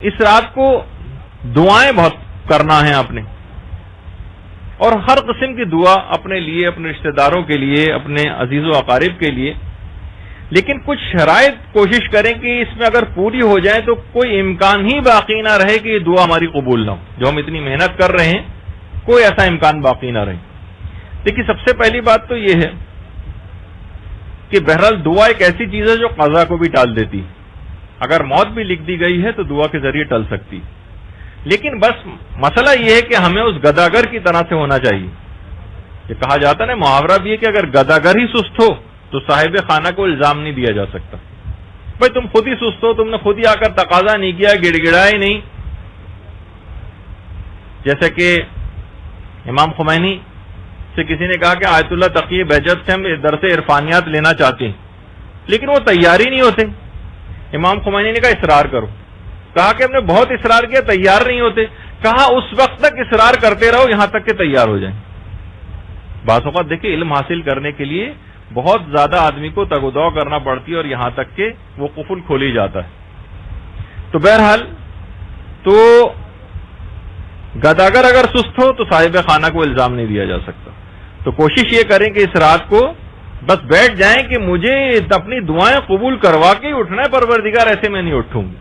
اس رات کو دعائیں بہت کرنا ہے آپ نے، اور ہر قسم کی دعا اپنے لیے، اپنے رشتہ داروں کے لیے، اپنے عزیز و اقارب کے لیے، لیکن کچھ شرائط کوشش کریں کہ اس میں اگر پوری ہو جائے تو کوئی امکان ہی باقی نہ رہے کہ یہ دعا ہماری قبول نہ ہو. جو ہم اتنی محنت کر رہے ہیں کوئی ایسا امکان باقی نہ رہے. دیکھیے سب سے پہلی بات تو یہ ہے کہ بہرحال دعا ایک ایسی چیز ہے جو قضا کو بھی ٹال دیتی. اگر موت بھی لکھ دی گئی ہے تو دعا کے ذریعے ٹل سکتی، لیکن بس مسئلہ یہ ہے کہ ہمیں اس گداگر کی طرح سے ہونا چاہیے. یہ کہا جاتا ہے نا، محاورہ بھی ہے کہ اگر گداگر ہی سست ہو تو صاحب خانہ کو الزام نہیں دیا جا سکتا. بھائی تم خود ہی سست ہو، تم نے خود ہی آ کر تقاضا نہیں کیا، گڑ گڑائے نہیں. جیسے کہ امام خمینی سے کسی نے کہا کہ آیت اللہ تقی بہجت سے ہم درس عرفانیات لینا چاہتے ہیں، لیکن وہ تیار ہی نہیں ہوتے. امام خمینی نے کہا اصرار کرو. کہا کہ ہم نے بہت اصرار کیا، تیار نہیں ہوتے. کہا اس وقت تک اصرار کرتے رہو یہاں تک کہ تیار ہو جائیں. بعض اوقات دیکھیں علم حاصل کرنے کے لیے بہت زیادہ آدمی کو تگ و دو کرنا پڑتی ہے اور یہاں تک کہ وہ قفل کھول ہی جاتا ہے. تو بہرحال تو گداگر اگر سست ہو تو صاحب خانہ کو الزام نہیں دیا جا سکتا. تو کوشش یہ کریں کہ اس رات کو بس بیٹھ جائیں کہ مجھے اپنی دعائیں قبول کروا کے ہی اٹھنا ہے پروردگار، ایسے میں نہیں اٹھوں گی.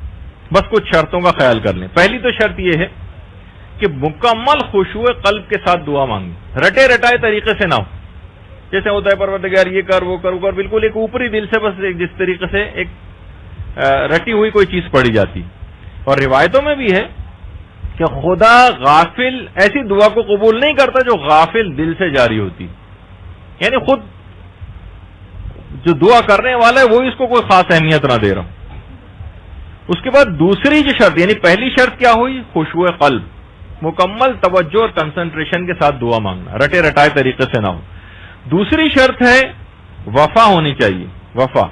بس کچھ شرطوں کا خیال کر لیں. پہلی تو شرط یہ ہے کہ مکمل خشوع قلب کے ساتھ دعا مانگیں، رٹے رٹائے طریقے سے نہ ہو. جیسے ہوتا ہے پروردگار یہ کر وہ کر وہ کر، بالکل ایک اوپری دل سے بس جس طریقے سے ایک رٹی ہوئی کوئی چیز پڑی جاتی. اور روایتوں میں بھی ہے کہ خدا غافل ایسی دعا کو قبول نہیں کرتا جو غافل دل سے جاری ہوتی، یعنی خود جو دعا کرنے والا ہے وہ اس کو کوئی خاص اہمیت نہ دے رہا. اس کے بعد دوسری جو شرط، یعنی پہلی شرط کیا ہوئی؟ خشوع قلب، مکمل توجہ اور کنسنٹریشن کے ساتھ دعا مانگنا، رٹے رٹائے طریقے سے نہ ہو. دوسری شرط ہے وفا ہونی چاہیے، وفا.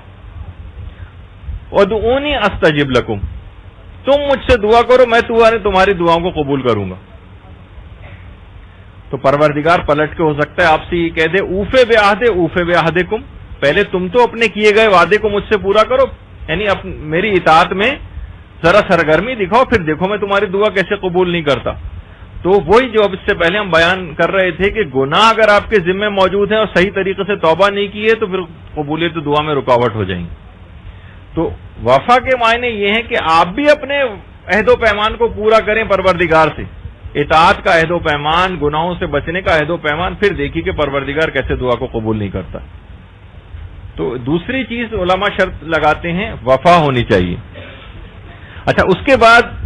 ادعونی استجب لکم، تم مجھ سے دعا کرو میں تمہاری دعاؤں کو قبول کروں گا. تو پروردگار پلٹ کے ہو سکتا ہے آپ سے یہ کہہ دے اوفے بے عہدے اوفے بے عہدکم، پہلے تم تو اپنے کیے گئے وعدے کو مجھ سے پورا کرو، یعنی میری اطاعت میں ذرا سرگرمی دکھاؤ، پھر دیکھو میں تمہاری دعا کیسے قبول نہیں کرتا. تو وہی جو اب اس سے پہلے ہم بیان کر رہے تھے کہ گناہ اگر آپ کے ذمے موجود ہیں اور صحیح طریقے سے توبہ نہیں کی ہے تو پھر قبولیت دعا میں رکاوٹ ہو جائیں گی. تو وفا کے معنی یہ ہیں کہ آپ بھی اپنے عہد و پیمان کو پورا کریں پروردگار سے، اطاعت کا عہد و پیمان، گناہوں سے بچنے کا عہد و پیمان، پھر دیکھیے کہ پروردگار کیسے دعا کو قبول نہیں کرتا. تو دوسری چیز علماء شرط لگاتے ہیں وفا ہونی چاہیے. اچھا اس کے بعد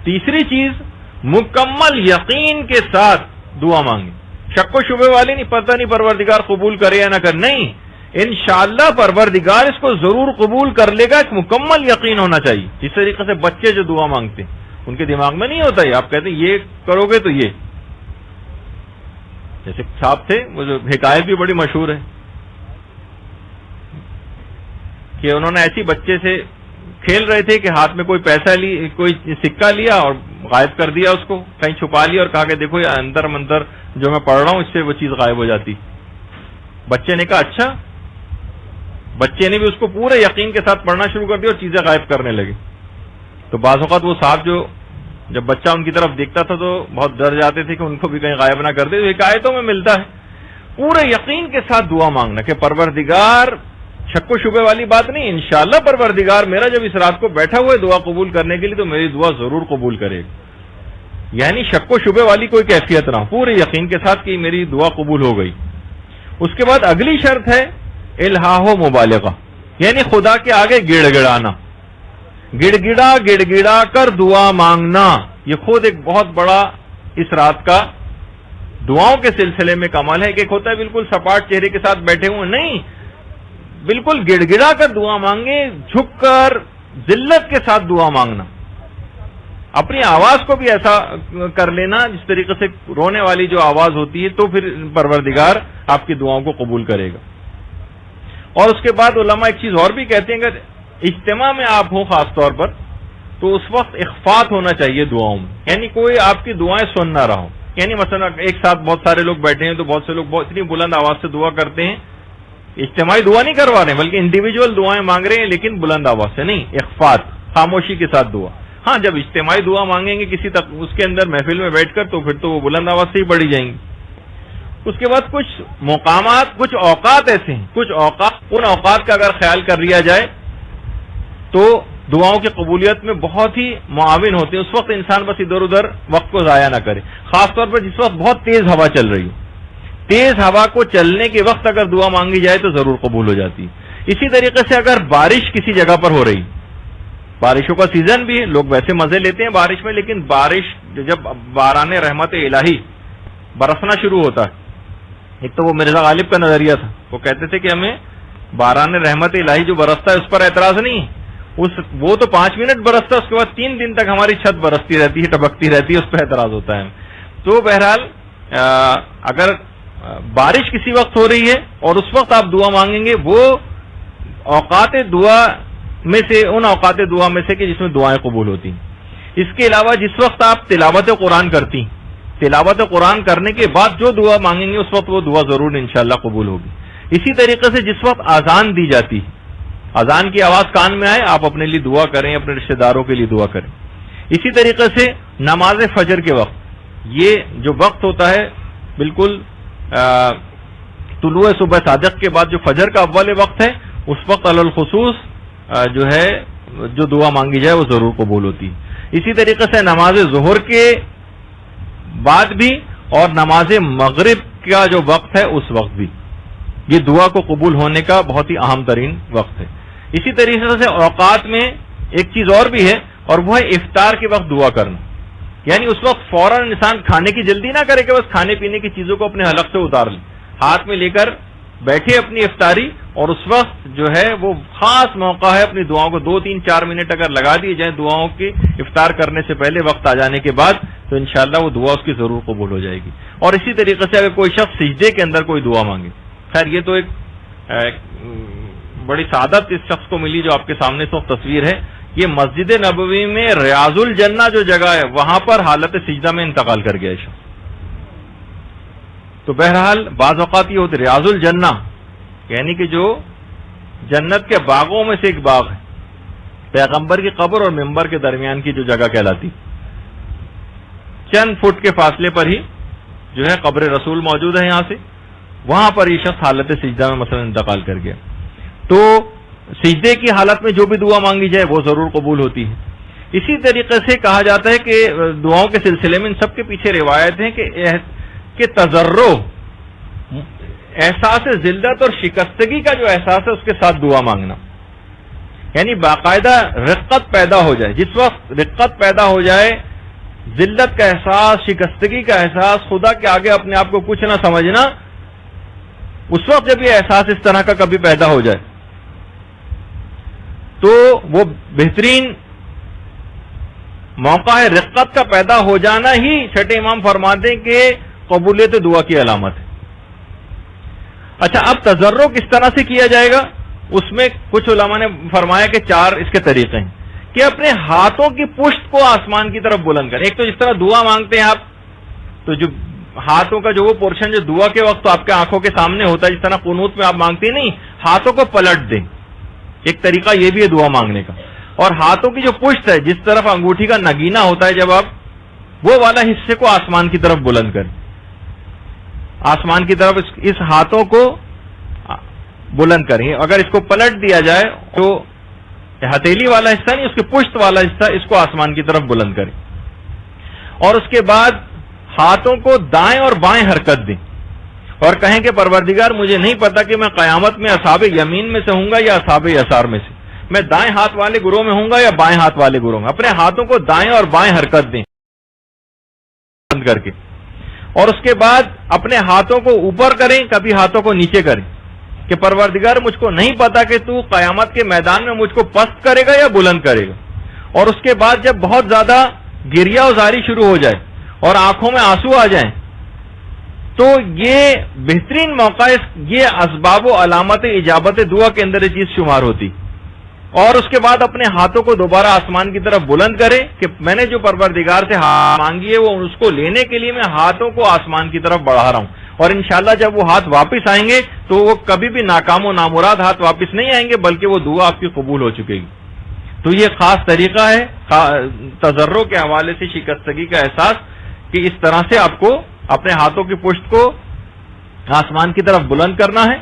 تیسری چیز مکمل یقین کے ساتھ دعا مانگیں، شک و شبے والی نہیں، پتہ نہیں پروردگار قبول کرے یا نہ کرے، نہیں، انشاءاللہ پروردگار اس کو ضرور قبول کر لے گا. ایک مکمل یقین ہونا چاہیے. اس طریقے سے بچے جو دعا مانگتے ہیں ان کے دماغ میں نہیں ہوتا ہے آپ کہتے ہیں یہ کرو گے تو یہ. جیسے صاحب تھے وہ جو حکایت بھی بڑی مشہور ہے کہ انہوں نے ایسی بچے سے کھیل رہے تھے کہ ہاتھ میں کوئی پیسہ کوئی سکہ لیا اور غائب کر دیا، اس کو کہیں چھپا لیا اور کہا کہ دیکھو یہ اندر منتر جو میں پڑھ رہا ہوں اس سے وہ چیز غائب ہو جاتی. بچے نے کہا اچھا. بچے نے بھی اس کو پورے یقین کے ساتھ پڑھنا شروع کر دیا اور چیزیں غائب کرنے لگے. تو بعض اوقات وہ صاحب جو جب بچہ ان کی طرف دیکھتا تھا تو بہت ڈر جاتے تھے کہ ان کو بھی کہیں غائب نہ کر دے. تو حکایتوں میں ملتا ہے پورے یقین کے ساتھ دعا مانگنا کہ پروردگار، شک و شبے والی بات نہیں، انشاءاللہ پروردگار میرا جب اس رات کو بیٹھا ہوا ہے دعا قبول کرنے کے لیے تو میری دعا ضرور قبول کرے گا. یعنی شک و شبے والی کوئی کیفیت نہ ہو، پورے یقین کے ساتھ کہ میری دعا قبول ہو گئی. اس کے بعد اگلی شرط ہے الہاہ و مبالغہ، یعنی خدا کے آگے گڑ گڑانا، گڑ گڑا کر دعا مانگنا. یہ خود ایک بہت بڑا اس رات کا دعاؤں کے سلسلے میں کمال ہے کہ ایک ہوتا ہے بالکل سپاٹ چہرے کے ساتھ بیٹھے ہوئے، نہیں، بالکل گڑ گڑا کر دعا مانگے، جھک کر ذلت کے ساتھ دعا مانگنا. اپنی آواز کو بھی ایسا کر لینا جس طریقے سے رونے والی جو آواز ہوتی ہے تو پھر پروردگار آپ کی دعاؤں کو قبول کرے گا. اور اس کے بعد علماء ایک چیز اور بھی کہتے ہیں کہ اجتماع میں آپ ہوں خاص طور پر تو اس وقت اخفات ہونا چاہیے دعاؤں میں، یعنی کوئی آپ کی دعائیں سن نہ رہا ہو. یعنی مثلا ایک ساتھ بہت سارے لوگ بیٹھے ہیں تو بہت سے لوگ اتنی بلند آواز سے دعا کرتے ہیں، اجتماعی دعا نہیں کروا رہے ہیں بلکہ انڈیویجول دعائیں مانگ رہے ہیں لیکن بلند آواز سے نہیں، اخفات، خاموشی کے ساتھ دعا. ہاں جب اجتماعی دعا مانگیں گے کسی تک اس کے اندر محفل میں بیٹھ کر تو پھر تو وہ بلند آواز سے ہی پڑھی جائیں گی. اس کے بعد کچھ مقامات، کچھ اوقات ایسے ہیں، کچھ اوقات، ان اوقات کا اگر خیال کر لیا جائے تو دعاؤں کی قبولیت میں بہت ہی معاون ہوتے ہیں. اس وقت انسان بس ادھر ادھر وقت کو ضائع نہ کرے، خاص طور پر جس وقت بہت تیز ہوا چل رہی ہو. تیز ہوا کو چلنے کے وقت اگر دعا مانگی جائے تو ضرور قبول ہو جاتی ہے. اسی طریقے سے اگر بارش کسی جگہ پر ہو رہی، بارشوں کا سیزن بھی ہے، لوگ ویسے مزے لیتے ہیں بارش میں، لیکن بارش جب باران رحمت الہی برسنا شروع ہوتا ہے، ایک تو وہ مرزا غالب کا نظریہ تھا، وہ کہتے تھے کہ ہمیں باران رحمت الہی جو برستا ہے اس پر اعتراض نہیں ہے، وہ تو 5 منٹ برستا ہے، اس کے بعد 3 دن تک ہماری چھت برستی رہتی ہے، ٹپکتی رہتی ہے، اس پہ اعتراض ہوتا ہے. تو بہرحال اگر بارش کسی وقت ہو رہی ہے اور اس وقت آپ دعا مانگیں گے، وہ اوقات دعا میں سے، ان اوقات دعا میں سے کہ جس میں دعائیں قبول ہوتی ہیں. اس کے علاوہ جس وقت آپ تلاوت قرآن کرتی، تلاوت قرآن کرنے کے بعد جو دعا مانگیں گے اس وقت وہ دعا ضرور انشاءاللہ قبول ہوگی. اسی طریقے سے جس وقت اذان دی جاتی، اذان کی آواز کان میں آئے، آپ اپنے لیے دعا کریں، اپنے رشتہ داروں کے لیے دعا کریں. اسی طریقے سے نماز فجر کے وقت، یہ جو وقت ہوتا ہے بالکل طلوع صبح صادق کے بعد جو فجر کا اول وقت ہے، اس وقت علی الخصوص جو ہے جو دعا مانگی جائے وہ ضرور قبول ہوتی ہے. اسی طریقے سے نماز ظہر کے بعد بھی اور نماز مغرب کا جو وقت ہے اس وقت بھی یہ دعا کو قبول ہونے کا بہت ہی اہم ترین وقت ہے. اسی طریقے سے اوقات میں ایک چیز اور بھی ہے، اور وہ ہے افطار کے وقت دعا کرنا. یعنی اس وقت فوراً انسان کھانے کی جلدی نہ کرے کہ بس کھانے پینے کی چیزوں کو اپنے حلق سے اتار لیں، ہاتھ میں لے کر بیٹھے اپنی افطاری، اور اس وقت جو ہے وہ خاص موقع ہے اپنی دعاؤں کو 2 3 4 منٹ اگر لگا دیے جائیں دعاؤں کی افطار کرنے سے پہلے وقت آ جانے کے بعد، تو انشاءاللہ وہ دعا اس کی ضرور قبول ہو جائے گی. اور اسی طریقے سے اگر کوئی شخص سجدے کے اندر کوئی دعا مانگے، خیر یہ تو ایک بڑی سعادت اس شخص کو ملی جو آپ کے سامنے اس وقت تصویر ہے. یہ مسجد نبوی میں ریاض الجنہ جو جگہ ہے وہاں پر حالت سجدہ میں انتقال کر گیا شخص. تو بہرحال بعض اوقات یہ ہوتے ریاض الجنہ یعنی کہ جو جنت کے باغوں میں سے ایک باغ ہے، پیغمبر کی قبر اور منبر کے درمیان کی جو جگہ کہلاتی، چند فٹ کے فاصلے پر ہی جو ہے قبر رسول موجود ہے یہاں سے، وہاں پر یہ شخص حالت سجدہ میں مثلا انتقال کر گیا. تو سجدے کی حالت میں جو بھی دعا مانگی جائے وہ ضرور قبول ہوتی ہے. اسی طریقے سے کہا جاتا ہے کہ دعاؤں کے سلسلے میں ان سب کے پیچھے روایت ہے کہ تضرع، احساس ذلت اور شکستگی کا جو احساس ہے اس کے ساتھ دعا مانگنا، یعنی باقاعدہ رقت پیدا ہو جائے. جس وقت رقت پیدا ہو جائے، ذلت کا احساس، شکستگی کا احساس، خدا کے آگے اپنے آپ کو کچھ نہ سمجھنا، اس وقت جب یہ احساس اس طرح کا کبھی پیدا ہو جائے تو وہ بہترین موقع ہے. رقت کا پیدا ہو جانا ہی چھٹے امام فرماتے ہیں کہ قبولیت دعا کی علامت ہے. اچھا، اب تضرع کس طرح سے کیا جائے گا؟ اس میں کچھ علماء نے فرمایا کہ 4 اس کے طریقے ہیں کہ اپنے ہاتھوں کی پشت کو آسمان کی طرف بلند کریں. ایک تو جس طرح دعا مانگتے ہیں آپ، تو جو ہاتھوں کا جو وہ پورشن جو دعا کے وقت تو آپ کے آنکھوں کے سامنے ہوتا ہے، جس طرح قنوت میں آپ مانگتے نہیں، ہاتھوں کو پلٹ دیں. ایک طریقہ یہ بھی ہے دعا مانگنے کا. اور ہاتھوں کی جو پشت ہے، جس طرف انگوٹھی کا نگینہ ہوتا ہے، جب آپ وہ والا حصے کو آسمان کی طرف بلند کریں، آسمان کی طرف اس ہاتھوں کو بلند کریں. اگر اس کو پلٹ دیا جائے تو ہتھیلی والا حصہ نہیں، اس کے پشت والا حصہ، اس کو آسمان کی طرف بلند کریں. اور اس کے بعد ہاتھوں کو دائیں اور بائیں حرکت دیں اور کہیں کہ پروردگار مجھے نہیں پتا کہ میں قیامت میں اصحاب یمین میں سے ہوں گا یا اصحاب یسار میں سے، میں دائیں ہاتھ والے گروہ میں ہوں گا یا بائیں ہاتھ والے گروہ میں. اپنے ہاتھوں کو دائیں اور بائیں حرکت دیں بند کر کے، اور اس کے بعد اپنے ہاتھوں کو اوپر کریں، کبھی ہاتھوں کو نیچے کریں کہ پروردگار مجھ کو نہیں پتا کہ تو قیامت کے میدان میں مجھ کو پست کرے گا یا بلند کرے گا. اور اس کے بعد جب بہت زیادہ گریہ ازاری شروع ہو جائے اور آنکھوں میں آنسو آ جائیں تو یہ بہترین موقع ہے. یہ اسباب و علامت اجابت دعا کے اندر یہ چیز شمار ہوتی. اور اس کے بعد اپنے ہاتھوں کو دوبارہ آسمان کی طرف بلند کریں کہ میں نے جو پروردگار سے مانگی ہے وہ اس کو لینے کے لیے میں ہاتھوں کو آسمان کی طرف بڑھا رہا ہوں. اور انشاءاللہ جب وہ ہاتھ واپس آئیں گے تو وہ کبھی بھی ناکام و نامراد ہاتھ واپس نہیں آئیں گے، بلکہ وہ دعا آپ کی قبول ہو چکے گی. تو یہ خاص طریقہ ہے تضرع کے حوالے سے شکستگی کا احساس، کہ اس طرح سے آپ کو اپنے ہاتھوں کی پشت کو آسمان کی طرف بلند کرنا ہے،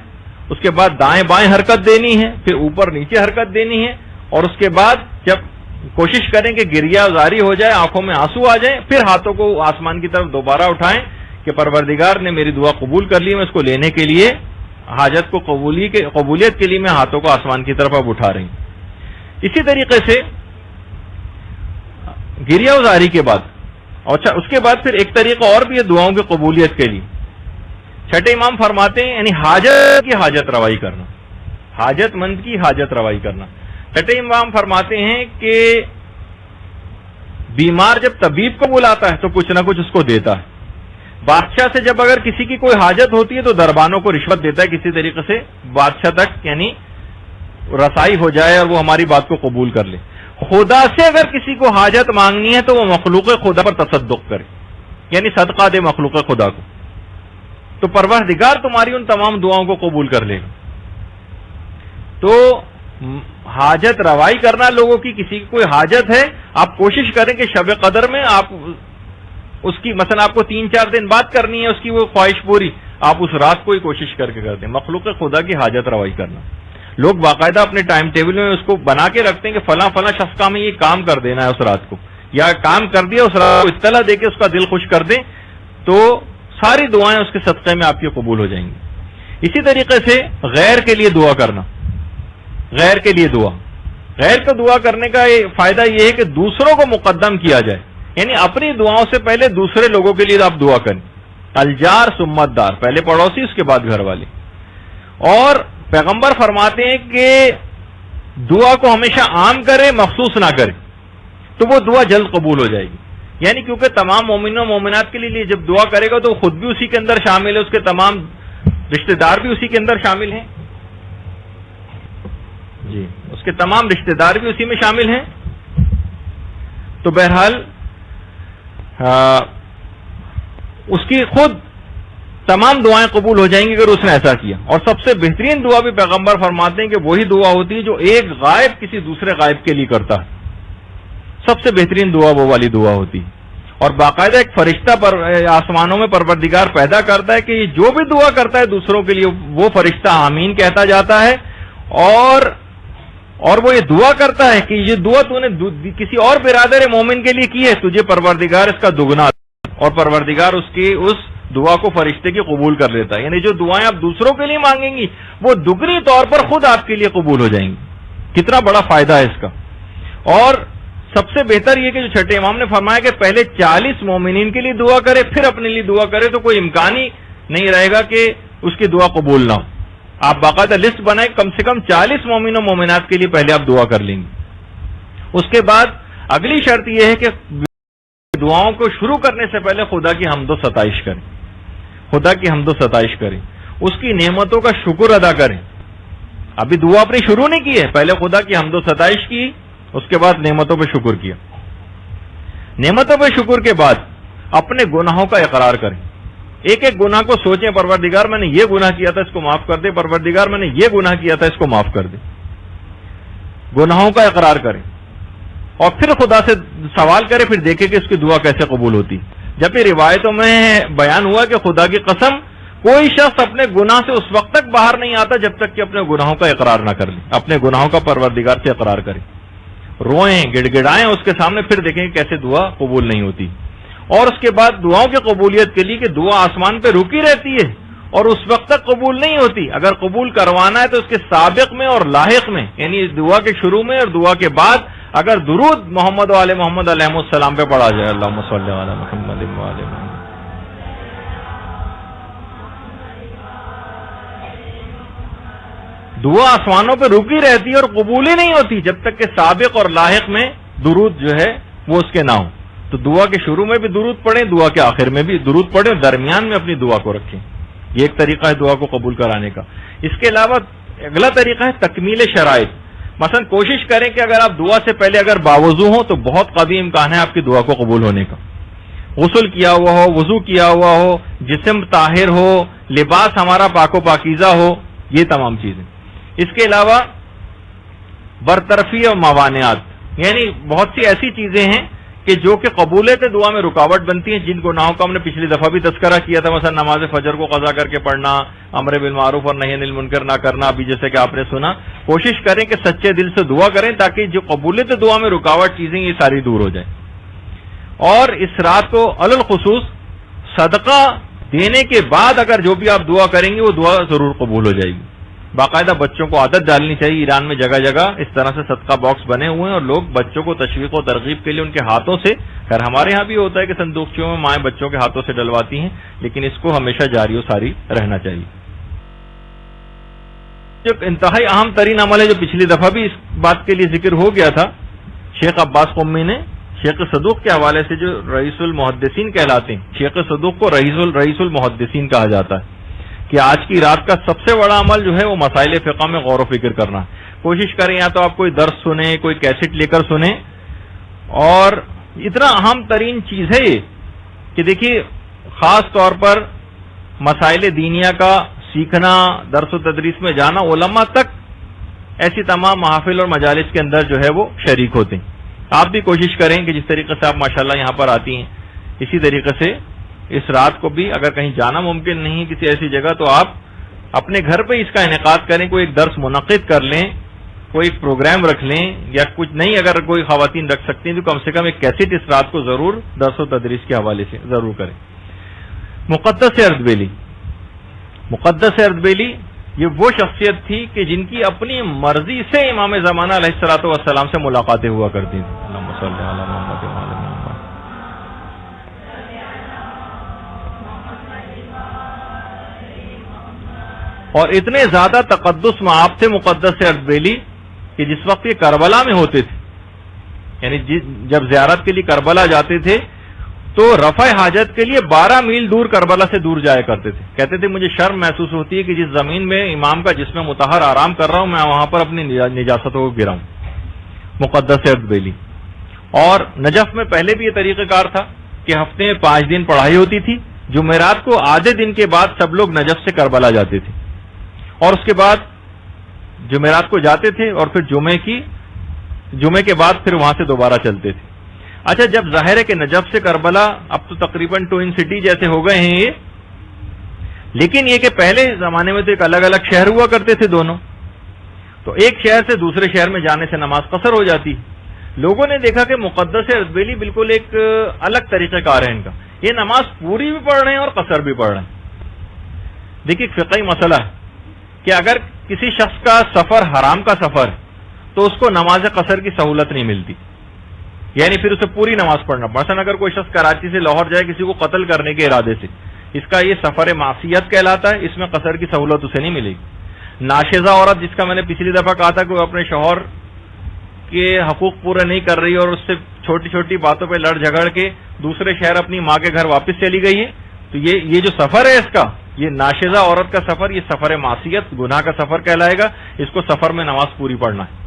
اس کے بعد دائیں بائیں حرکت دینی ہے، پھر اوپر نیچے حرکت دینی ہے، اور اس کے بعد جب کوشش کریں کہ گریہ زاری ہو جائے، آنکھوں میں آنسو آ جائیں، پھر ہاتھوں کو آسمان کی طرف دوبارہ اٹھائیں کہ پروردگار نے میری دعا قبول کر لی، میں اس کو لینے کے لیے حاجت کو قبولیت کے لیے میں ہاتھوں کو آسمان کی طرف اب اٹھا رہی ہوں۔ اسی طریقے سے گریہ زاری کے بعد، اچھا اس کے بعد پھر ایک طریقہ اور بھی ہے دعاؤں کی قبولیت کے لیے۔ چھٹے امام فرماتے ہیں یعنی حاجت کی حاجت روائی کرنا، حاجت مند کی حاجت روائی کرنا۔ چھٹے امام فرماتے ہیں کہ بیمار جب طبیب کو بلاتا ہے تو کچھ نہ کچھ اس کو دیتا ہے۔ بادشاہ سے جب اگر کسی کی کوئی حاجت ہوتی ہے تو دربانوں کو رشوت دیتا ہے کسی طریقے سے بادشاہ تک یعنی رسائی ہو جائے اور وہ ہماری بات کو قبول کر لے۔ خدا سے اگر کسی کو حاجت مانگنی ہے تو وہ مخلوق خدا پر تصدق کرے، یعنی صدقہ دے مخلوق خدا کو، تو پروردگار تمہاری ان تمام دعاؤں کو قبول کر لے گا۔ تو حاجت روائی کرنا لوگوں کی، کسی کی کوئی حاجت ہے، آپ کوشش کریں کہ شب قدر میں آپ اس کی مثلا آپ کو 3-4 دن بعد کرنی ہے اس کی وہ خواہش پوری، آپ اس رات کو ہی کوشش کر کے کر دیں۔ مخلوق خدا کی حاجت روائی کرنا، لوگ باقاعدہ اپنے ٹائم ٹیبل میں اس کو بنا کے رکھتے ہیں کہ فلاں فلاں شخص کا ہمیں یہ کام کر دینا ہے اس رات کو، یا کام کر دیا اس رات کو اطلاع دے کے اس کا دل خوش کر دیں، تو ساری دعائیں اس کے صدقے میں آپ کی قبول ہو جائیں گی۔ اسی طریقے سے غیر کے لیے دعا کرنا، غیر کے لیے دعا، غیر کو دعا کرنے کا فائدہ یہ ہے کہ دوسروں کو مقدم کیا جائے، یعنی اپنی دعاؤں سے پہلے دوسرے لوگوں کے لیے آپ دعا کریں۔ الجار سمت دار، پہلے پڑوسی اس کے بعد گھر والے۔ اور پیغمبر فرماتے ہیں کہ دعا کو ہمیشہ عام کرے، مخصوص نہ کرے، تو وہ دعا جلد قبول ہو جائے گی۔ یعنی کیونکہ تمام مومنوں مومنات کے لیے جب دعا کرے گا تو خود بھی اسی کے اندر شامل ہے، اس کے تمام رشتہ دار بھی اسی کے اندر شامل ہیں، جی اس کے تمام رشتہ دار بھی اسی میں شامل ہیں۔ تو بہرحال اس کی خود تمام دعائیں قبول ہو جائیں گی اگر اس نے ایسا کیا۔ اور سب سے بہترین دعا بھی پیغمبر فرماتے ہیں کہ وہی دعا ہوتی ہے جو ایک غائب کسی دوسرے غائب کے لیے کرتا ہے، سب سے بہترین دعا وہ والی دعا ہوتی ہے۔ اور باقاعدہ ایک فرشتہ آسمانوں میں پروردگار پیدا کرتا ہے کہ جو بھی دعا کرتا ہے دوسروں کے لیے وہ فرشتہ آمین کہتا جاتا ہے، اور وہ یہ دعا کرتا ہے کہ یہ دعا تو نے کسی اور برادر مومن کے لیے کی ہے، تجھے پروردگار اس کا دگنا، اور پروردگار اس کی اس دعا کو فرشتے کی قبول کر لیتا ہے۔ یعنی جو دعائیں آپ دوسروں کے لیے مانگیں گی وہ دگنی طور پر خود آپ کے لیے قبول ہو جائیں گی۔ کتنا بڑا فائدہ ہے اس کا۔ اور سب سے بہتر یہ کہ جو چھٹے امام نے فرمایا کہ پہلے 40 مومنین کے لیے دعا کرے پھر اپنے لیے دعا کرے، تو کوئی امکان ہی نہیں رہے گا کہ اس کی دعا قبول نہ ہو۔ آپ باقاعدہ لسٹ بنائیں، کم سے کم 40 مومن و مومنات کے لیے پہلے آپ دعا کر لیں گے۔ اس کے بعد اگلی شرط یہ ہے کہ دعاؤں کو شروع کرنے سے پہلے خدا کی حمد و ستائش کریں، خدا کی حمد و ستائش کریں، اس کی نعمتوں کا شکر ادا کریں۔ ابھی دعا اپنی شروع نہیں کی ہے، پہلے خدا کی حمد و ستائش کی، اس کے بعد نعمتوں پہ شکر کیا۔ نعمتوں پہ شکر کے بعد اپنے گناہوں کا اقرار کریں، ایک ایک گناہ کو سوچیں، پروردگار میں نے یہ گناہ کیا تھا اس کو معاف کر دے، پروردگار میں نے یہ گناہ کیا تھا اس کو معاف کر دے۔ گناہوں کا اقرار کریں اور پھر خدا سے سوال کریں، پھر دیکھیں کہ اس کی دعا کیسے قبول ہوتی۔ جب یہ روایتوں میں بیان ہوا کہ خدا کی قسم کوئی شخص اپنے گناہ سے اس وقت تک باہر نہیں آتا جب تک کہ اپنے گناہوں کا اقرار نہ کر لے، اپنے گناہوں کا پروردگار سے اقرار کرے، روئیں گڑ گڑائیں اس کے سامنے، پھر دیکھیں کیسے دعا قبول نہیں ہوتی۔ اور اس کے بعد دعاؤں کی قبولیت کے لیے کہ دعا آسمان پہ رکی رہتی ہے اور اس وقت تک قبول نہیں ہوتی، اگر قبول کروانا ہے تو اس کے سابق میں اور لاحق میں، یعنی دعا کے شروع میں اور دعا کے بعد اگر درود محمد و آل محمد علیہ السلام پہ پڑھا جائے، اللہم صلی علی محمد و آل محمد، دعا آسمانوں پہ رکی رہتی ہے اور قبول ہی نہیں ہوتی جب تک کہ سابق اور لاحق میں درود جو ہے وہ اس کے نہ ہو۔ تو دعا کے شروع میں بھی درود پڑھیں، دعا کے آخر میں بھی درود پڑھیں، اور درمیان میں اپنی دعا کو رکھیں۔ یہ ایک طریقہ ہے دعا کو قبول کرانے کا۔ اس کے علاوہ اگلا طریقہ ہے تکمیل شرائط۔ مثلا کوشش کریں کہ اگر آپ دعا سے پہلے اگر باوضو ہوں تو بہت قوی امکان ہے آپ کی دعا کو قبول ہونے کا۔ غسل کیا ہوا ہو، وضو کیا ہوا ہو، جسم طاہر ہو، لباس ہمارا پاک و پاکیزہ ہو، یہ تمام چیزیں۔ اس کے علاوہ برطرفی اور موانعات، یعنی بہت سی ایسی چیزیں ہیں کہ جو کہ قبولیت دعا میں رکاوٹ بنتی ہیں، جن گناہوں کا ہم نے پچھلی دفعہ بھی تذکرہ کیا تھا، مثلا نماز فجر کو قضا کر کے پڑھنا، امر بالمعروف اور نہی عن المنکر نہ کرنا، ابھی جیسے کہ آپ نے سنا. کوشش کریں کہ سچے دل سے دعا کریں تاکہ جو قبولیت دعا میں رکاوٹ چیزیں یہ ساری دور ہو جائیں. اور اس رات کو علی الخصوص صدقہ دینے کے بعد اگر جو بھی آپ دعا کریں گے وہ دعا ضرور قبول ہو جائے گی. باقاعدہ بچوں کو عادت ڈالنی چاہیے. ایران میں جگہ جگہ اس طرح سے صدقہ باکس بنے ہوئے ہیں اور لوگ بچوں کو تشویق و ترغیب کے لیے ان کے ہاتھوں سے، خیر ہمارے ہاں بھی ہوتا ہے کہ صندوقچوں میں مائیں بچوں کے ہاتھوں سے ڈلواتی ہیں، لیکن اس کو ہمیشہ جاری و ساری رہنا چاہیے. جو انتہائی اہم ترین عمل ہے جو پچھلی دفعہ بھی اس بات کے لیے ذکر ہو گیا تھا، شیخ عباس قمی نے شیخ صدوق کے حوالے سے جو رئیس المحدثین کہلاتے ہیں، شیخ صدوق کو رئیس المحدثین کہا جاتا ہے، کہ آج کی رات کا سب سے بڑا عمل جو ہے وہ مسائل فقہ میں غور و فکر کرنا. کوشش کریں یا تو آپ کوئی درس سنیں، کوئی کیسٹ لے کر سنیں. اور اتنا اہم ترین چیز ہے یہ کہ دیکھیے خاص طور پر مسائل دینیا کا سیکھنا، درس و تدریس میں جانا، علماء تک ایسی تمام محافل اور مجالس کے اندر جو ہے وہ شریک ہوتے ہیں. آپ بھی کوشش کریں کہ جس طریقے سے آپ ماشاءاللہ یہاں پر آتی ہیں اسی طریقے سے اس رات کو بھی اگر کہیں جانا ممکن نہیں کسی ایسی جگہ تو آپ اپنے گھر پہ اس کا انعقاد کریں، کوئی ایک درس منعقد کر لیں، کوئی ایک پروگرام رکھ لیں، یا کچھ نہیں اگر کوئی خواتین رکھ سکتی ہیں تو کم سے کم ایک کیسٹ اس رات کو ضرور درس و تدریس کے حوالے سے ضرور کریں. مقدس اردبیلی، مقدس اردبیلی یہ وہ شخصیت تھی کہ جن کی اپنی مرضی سے امام زمانہ علیہ الصلوۃ والسلام سے ملاقاتیں ہوا کرتی تھیں. اللہم صلی علی محمد وعلی آل محمد. اور اتنے زیادہ تقدس معاب تھے مقدس اردبیلی کہ جس وقت یہ کربلا میں ہوتے تھے، یعنی جب زیارت کے لیے کربلا جاتے تھے تو رفع حاجت کے لیے 12 میل دور کربلا سے دور جایا کرتے تھے. کہتے تھے مجھے شرم محسوس ہوتی ہے کہ جس زمین میں امام کا جسم مطہر آرام کر رہا ہوں میں وہاں پر اپنی نجاستوں کو گراؤں. مقدس اردبیلی. اور نجف میں پہلے بھی یہ طریقہ کار تھا کہ ہفتے میں 5 دن پڑھائی ہوتی تھی. جمعرات کو آدھے دن کے بعد سب لوگ نجف سے کربلا جاتے تھے اور اس کے بعد جمعرات کو جاتے تھے اور پھر جمعے کے بعد پھر وہاں سے دوبارہ چلتے تھے. اچھا جب ظاہر ہے کہ نجف سے کربلا اب تو تقریباً ٹوئن سٹی جیسے ہو گئے ہیں یہ، لیکن یہ کہ پہلے زمانے میں تو ایک الگ الگ شہر ہوا کرتے تھے دونوں، تو ایک شہر سے دوسرے شہر میں جانے سے نماز قصر ہو جاتی. لوگوں نے دیکھا کہ مقدس اردبیلی بالکل ایک الگ طریقہ کار ہے ان کا، یہ نماز پوری بھی پڑھ رہے ہیں اور قصر بھی پڑھ رہے ہیں. دیکھیے فقہی مسئلہ ہے کہ اگر کسی شخص کا سفر حرام کا سفر ہے تو اس کو نماز قصر کی سہولت نہیں ملتی، یعنی پھر اسے پوری نماز پڑھنا. مثلا اگر کوئی شخص کراچی سے لاہور جائے کسی کو قتل کرنے کے ارادے سے، اس کا یہ سفر معصیت کہلاتا ہے، اس میں قصر کی سہولت اسے نہیں ملے گی. ناشزہ عورت جس کا میں نے پچھلی دفعہ کہا تھا کہ وہ اپنے شوہر کے حقوق پورے نہیں کر رہی اور اس سے چھوٹی چھوٹی باتوں پہ لڑ جھگڑ کے دوسرے شہر اپنی ماں کے گھر واپس چلی گئی ہے، تو یہ جو سفر ہے اس کا، یہ ناشزہ عورت کا سفر، یہ سفر معصیت گناہ کا سفر کہلائے گا. اس کو سفر میں نماز پوری پڑھنا ہے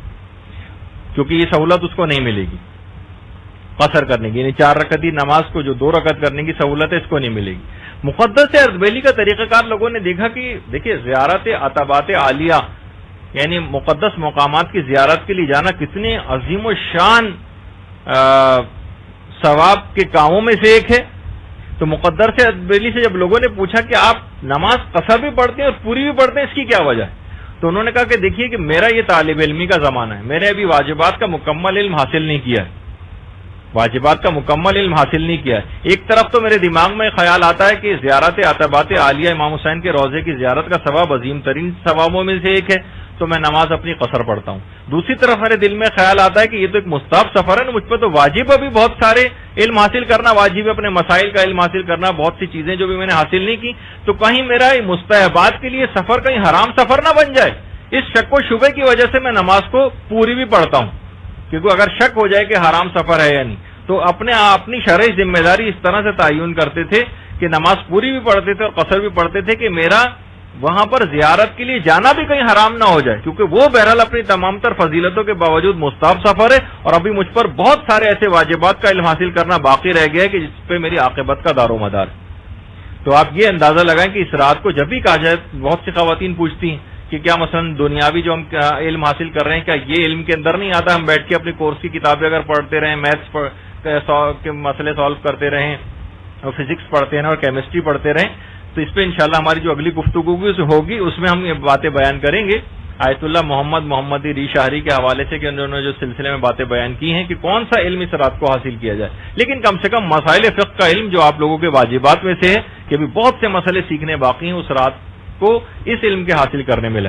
کیونکہ یہ سہولت اس کو نہیں ملے گی قصر کرنے کی، یعنی 4 رکعتی نماز کو جو 2 رکعت کرنے کی سہولت ہے اس کو نہیں ملے گی. مقدس اردبیلی کا طریقہ کار لوگوں نے دیکھا کہ دیکھیے زیارت عتبات عالیہ یعنی مقدس مقامات کی زیارت کے لیے جانا کتنے عظیم و شان ثواب کے کاموں میں سے ایک ہے. تو مقدس اردبیلی سے جب لوگوں نے پوچھا کہ آپ نماز قصر بھی پڑھتے ہیں اور پوری بھی پڑھتے ہیں، اس کی کیا وجہ ہے، تو انہوں نے کہا کہ دیکھیے کہ میرا یہ طالب علمی کا زمانہ ہے، میں نے ابھی واجبات کا مکمل علم حاصل نہیں کیا ہے، واجبات کا مکمل علم حاصل نہیں کیا ہے. ایک طرف تو میرے دماغ میں خیال آتا ہے کہ زیارت عتبات عالیہ امام حسین کے روضے کی زیارت کا ثواب عظیم ترین ثوابوں میں سے ایک ہے، تو میں نماز اپنی قصر پڑھتا ہوں. دوسری طرف میرے دل میں خیال آتا ہے کہ یہ تو ایک مستحب سفر ہے نا، مجھ پہ تو واجب ابھی بہت سارے علم حاصل کرنا واجب ہے، اپنے مسائل کا علم حاصل کرنا، بہت سی چیزیں جو بھی میں نے حاصل نہیں کی، تو کہیں میرا مستحبات کے لیے سفر کہیں حرام سفر نہ بن جائے. اس شک و شبے کی وجہ سے میں نماز کو پوری بھی پڑھتا ہوں، کیونکہ اگر شک ہو جائے کہ حرام سفر ہے یا نہیں، تو اپنی شرعی ذمہ داری اس طرح سے تعین کرتے تھے کہ نماز پوری بھی پڑھتے تھے اور قصر بھی پڑھتے تھے کہ میرا وہاں پر زیارت کے لیے جانا بھی کہیں حرام نہ ہو جائے، کیونکہ وہ بہرحال اپنی تمام تر فضیلتوں کے باوجود مستحب سفر ہے اور ابھی مجھ پر بہت سارے ایسے واجبات کا علم حاصل کرنا باقی رہ گیا ہے کہ جس پہ میری عاقبت کا دار و مدار ہے. تو آپ یہ اندازہ لگائیں کہ اس رات کو جب بھی کہا جائے، بہت سی خواتین پوچھتی ہیں کہ کیا مثلا دنیاوی جو ہم علم حاصل کر رہے ہیں، کیا یہ علم کے اندر نہیں آتا؟ ہم بیٹھ کے اپنے کورس کی کتابیں اگر پڑھتے رہیں، میتھس کے مسئلے سالو کرتے رہیں اور فزکس پڑھتے رہیں اور کیمسٹری پڑھتے رہیں، تو اس پہ انشاءاللہ ہماری جو اگلی گفتگو ہوگی اس میں ہم یہ باتیں بیان کریں گے آیت اللہ محمدی ری شاہری کے حوالے سے کہ انہوں نے جو سلسلے میں باتیں بیان کی ہیں کہ کون سا علم اس رات کو حاصل کیا جائے. لیکن کم سے کم مسائل فقہ کا علم جو آپ لوگوں کے واجبات میں سے ہے کہ ابھی بہت سے مسئلے سیکھنے باقی ہیں، اس رات کو اس علم کے حاصل کرنے میں لگے.